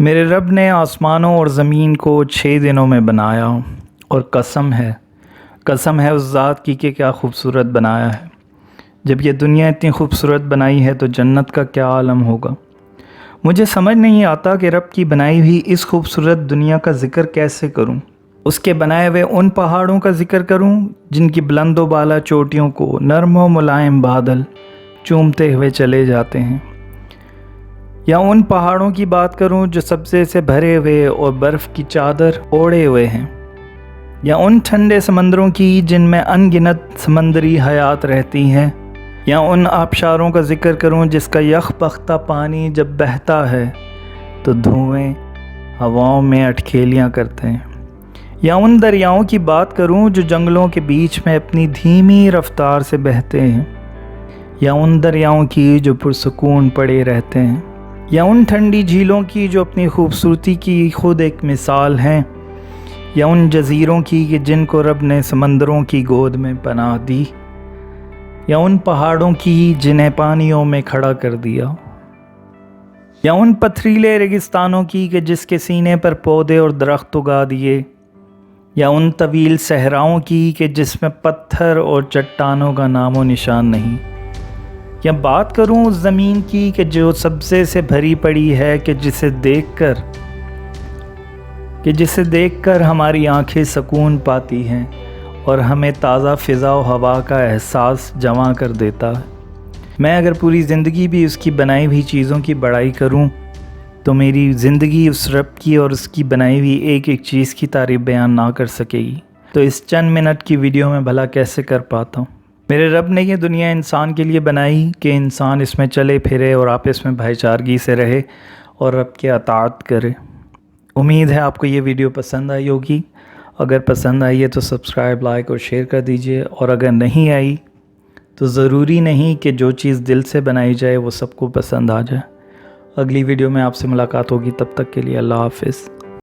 میرے رب نے آسمانوں اور زمین کو 6 دنوں میں بنایا، اور قسم ہے اس ذات کی کہ کیا خوبصورت بنایا ہے۔ جب یہ دنیا اتنی خوبصورت بنائی ہے تو جنت کا کیا عالم ہوگا۔ مجھے سمجھ نہیں آتا کہ رب کی بنائی ہوئی اس خوبصورت دنیا کا ذکر کیسے کروں۔ اس کے بنائے ہوئے ان پہاڑوں کا ذکر کروں جن کی بلند و بالا چوٹیوں کو نرم و ملائم بادل چومتے ہوئے چلے جاتے ہیں، یا ان پہاڑوں کی بات کروں جو سبزے سے بھرے ہوئے اور برف کی چادر اوڑھے ہوئے ہیں، یا ان ٹھنڈے سمندروں کی جن میں ان گنت سمندری حیات رہتی ہیں، یا ان آبشاروں کا ذکر کروں جس کا یخ بختہ پانی جب بہتا ہے تو دھوئیں ہواؤں میں اٹکھیلیاں کرتے ہیں، یا ان دریاؤں کی بات کروں جو جنگلوں کے بیچ میں اپنی دھیمی رفتار سے بہتے ہیں، یا ان دریاؤں کی جو پرسکون پڑے رہتے ہیں، یا ان ٹھنڈی جھیلوں کی جو اپنی خوبصورتی کی خود ایک مثال ہیں، یا ان جزیروں کی کہ جن کو رب نے سمندروں کی گود میں پناہ دی، یا ان پہاڑوں کی جنہیں پانیوں میں کھڑا کر دیا، یا ان پتھریلے ریگستانوں کی کہ جس کے سینے پر پودے اور درخت اگا دیے، یا ان طویل صحراؤں کی کہ جس میں پتھر اور چٹانوں کا نام و نشان نہیں، یا بات کروں اس زمین کی کہ جو سبزے سے بھری پڑی ہے کہ جسے دیکھ کر ہماری آنکھیں سکون پاتی ہیں اور ہمیں تازہ فضا و ہوا کا احساس جمع کر دیتا ہے۔ میں اگر پوری زندگی بھی اس کی بنائی ہوئی چیزوں کی بڑائی کروں تو میری زندگی اس رب کی اور اس کی بنائی ہوئی ایک ایک چیز کی تعریف بیان نہ کر سکے گی، تو اس چند منٹ کی ویڈیو میں بھلا کیسے کر پاتا ہوں۔ میرے رب نے یہ دنیا انسان کے لیے بنائی کہ انسان اس میں چلے پھرے اور آپس میں بھائی چارگی سے رہے اور رب کے اطاعت کرے۔ امید ہے آپ کو یہ ویڈیو پسند آئی ہوگی۔ اگر پسند آئی ہے تو سبسکرائب، لائک اور شیئر کر دیجئے، اور اگر نہیں آئی تو ضروری نہیں کہ جو چیز دل سے بنائی جائے وہ سب کو پسند آ جائے۔ اگلی ویڈیو میں آپ سے ملاقات ہوگی، تب تک کے لیے اللہ حافظ۔